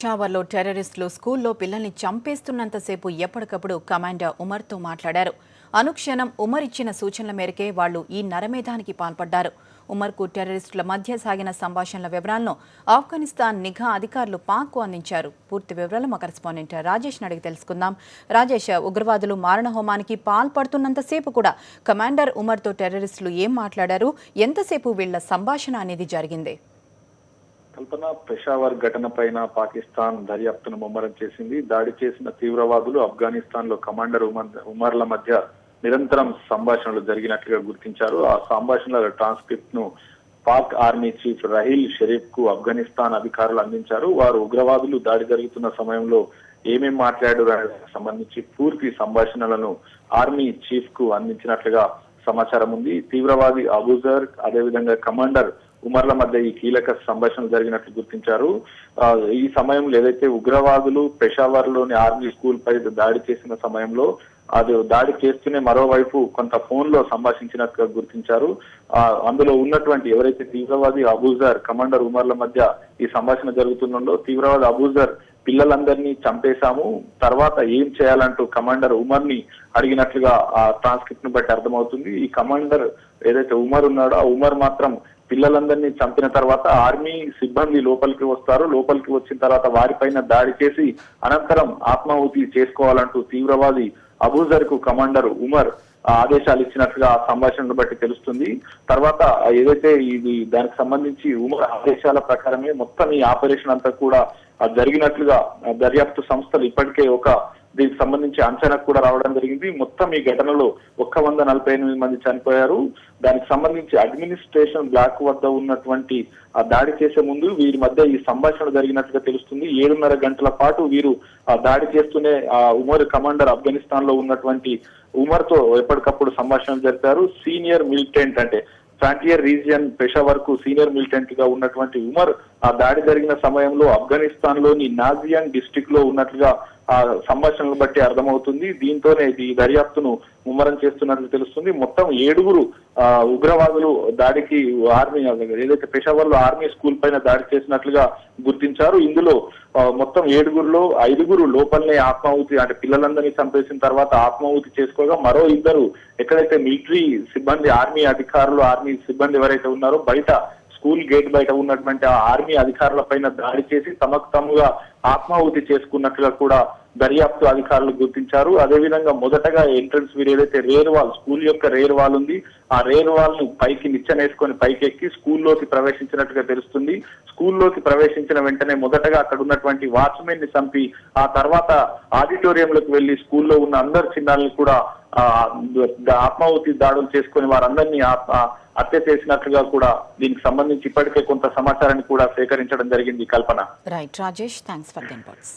పెషావర్లో టెర్రరిస్టులు స్కూల్లో పిల్లల్ని చంపేస్తున్నంతసేపు ఎప్పటికప్పుడు కమాండర్ ఉమర్తో మాట్లాడారు. అనుక్షణం ఉమర్ ఇచ్చిన సూచనల మేరకే వాళ్లు ఈ నరమేధానికి పాల్పడ్డారు. ఉమర్కు టెర్రరిస్టుల మధ్య సాగిన సంభాషణల వివరాలను ఆఫ్ఘనిస్తాన్ నిఘా అధికారులు పాక్కు అందించారు. పూర్తి వివరాలు మా కరెస్పాండెంట్ రాజేష్ అడిగి తెలుసుకుందాం. రాజేష్, ఉగ్రవాదులు మారణహోమానికి పాల్పడుతున్నంతసేపు కూడా కమాండర్ ఉమర్తో టెర్రరిస్టులు ఏం మాట్లాడారు? ఎంతసేపు వీళ్ల సంభాషణ అనేది జరిగింది? కల్పన, పెషావర్ ఘటన పైన పాకిస్తాన్ దర్యాప్తును ముమ్మరం చేసింది. దాడి చేసిన తీవ్రవాదులు ఆఫ్ఘనిస్తాన్ లో కమాండర్ ఉమర్ల మధ్య నిరంతరం సంభాషణలు జరిగినట్లుగా గుర్తించారు. ఆ సంభాషణల ట్రాన్స్క్రిప్ట్ ను పాక్ ఆర్మీ చీఫ్ రహీల్ షరీఫ్ కు ఆఫ్ఘనిస్తాన్ అధికారులు అందించారు. వారు ఉగ్రవాదులు దాడి జరుగుతున్న సమయంలో ఏమేం మాట్లాడారు సంబంధించి పూర్తి సంభాషణలను ఆర్మీ చీఫ్ కు అందించినట్లుగా సమాచారం ఉంది. తీవ్రవాది అబూజర్, అదేవిధంగా కమాండర్ ఉమర్ల మధ్య ఈ కీలక సంభాషణలు జరిగినట్లు గుర్తించారు. ఈ సమయంలో ఏదైతే ఉగ్రవాదులు పెషావర్ లోని ఆర్మీ స్కూల్ పై దాడి చేసిన సమయంలో అది దాడి చేస్తూనే మరోవైపు కొంత ఫోన్ లో సంభాషించినట్టుగా గుర్తించారు. అందులో ఉన్నటువంటి ఎవరైతే తీవ్రవాది అబూజర్, కమాండర్ ఉమర్ల మధ్య ఈ సంభాషణ జరుగుతుందో తీవ్రవాది అబూజర్ పిల్లలందరినీ చంపేశాము, తర్వాత ఏం చేయాలంటూ కమాండర్ ఉమర్ ని అడిగినట్లుగా ఆ ట్రాన్స్క్రిప్ట్ ను బట్టి అర్థమవుతుంది. ఈ కమాండర్ ఏదైతే ఉమర్ ఉన్నాడో ఆ ఉమర్ మాత్రం పిల్లలందరినీ చంపిన తర్వాత ఆర్మీ సిబ్బంది లోపలికి వస్తారు, లోపలికి వచ్చిన తర్వాత వారిపైన దాడి చేసి అనంతరం ఆత్మాహుతి చేసుకోవాలంటూ తీవ్రవాది అబూజర్ కు కమాండర్ ఉమర్ ఆదేశాలు ఇచ్చినట్లుగా ఆ సంభాషణను బట్టి తెలుస్తుంది. తర్వాత ఏదైతే ఇది దానికి సంబంధించి ఉమర్ ఆదేశాల ప్రకారమే మొత్తం ఈ ఆపరేషన్ అంతా కూడా జరిగినట్లుగా దర్యాప్తు సంస్థలు ఇప్పటికే దీనికి సంబంధించి అంచనాకు కూడా రావడం జరిగింది. మొత్తం ఈ ఘటనలో 148 మంది చనిపోయారు. దానికి సంబంధించి అడ్మినిస్ట్రేషన్ బ్లాక్ వద్ద ఉన్నటువంటి ఆ దాడి చేసే ముందు వీరి మధ్య ఈ సంభాషణ జరిగినట్లుగా తెలుస్తుంది. 7.5 గంటల పాటు వీరు దాడి చేస్తూనే ఉమర్ కమాండర్ ఆఫ్ఘనిస్తాన్ లో ఉన్నటువంటి ఉమర్ తో ఎప్పటికప్పుడు సంభాషణ జరిపారు. సీనియర్ మిలిటెంట్ అంటే ఫ్రాంటియర్ రీజియన్ పెషావర్ కు సీనియర్ మిలిటెంట్ గా ఉన్నటువంటి ఉమర్ ఆ దాడి జరిగిన సమయంలో ఆఫ్ఘనిస్తాన్ లోని నాజియాన్ డిస్ట్రిక్ట్ లో ఉన్నట్లుగా ఆ సంభాషణలు బట్టి అర్థమవుతుంది. దీంతోనే ఈ దర్యాప్తును ముమ్మరం చేస్తున్నట్లు తెలుస్తుంది. మొత్తం 7 ఉగ్రవాదులు దాడికి ఆర్మీ ఏదైతే పెషావర్ లో ఆర్మీ స్కూల్ పైన దాడి చేసినట్లుగా గుర్తించారు. ఇందులో మొత్తం 7గురిలో 5గురు లోపలనే ఆత్మాహుతి అంటే పిల్లలందరినీ చంపేసిన తర్వాత ఆత్మాహుతి చేసుకోగా మరో 2 ఎక్కడైతే మిలిటరీ సిబ్బంది ఆర్మీ అధికారులు ఆర్మీ సిబ్బంది ఎవరైతే ఉన్నారో బయట స్కూల్ గేట్ బయట ఉన్నటువంటి ఆ ఆర్మీ అధికారుల పైన దాడి చేసి తమకు తాముగా ఆత్మాహుతి చేసుకున్నట్లుగా కూడా దర్యాప్తు అధికారులు గుర్తించారు. అదేవిధంగా మొదటగా ఎంట్రన్స్ వీరు ఏదైతే రేర్ వాల్ స్కూల్ యొక్క రేర్ వాల్ ఉంది ఆ రేర్ వాల్ ను పైకి నిచ్చెనేసుకొని పైకెక్కి స్కూల్లోకి ప్రవేశించినట్టుగా తెలుస్తుంది. స్కూల్లోకి ప్రవేశించిన వెంటనే మొదటగా అక్కడ ఉన్నటువంటి వాచ్మెన్ ని చంపి ఆ తర్వాత ఆడిటోరియంలోకి వెళ్లి స్కూల్లో ఉన్న అందరు చిన్నారులు కూడా ఆత్మాహుతి దాడులు చేసుకుని వారందరినీ హత్య చేసినట్లుగా కూడా దీనికి సంబంధించి ఇప్పటికే కొంత సమాచారాన్ని కూడా సేకరించడం జరిగింది. Kalpana. Right Rajesh, thanks for the inputs.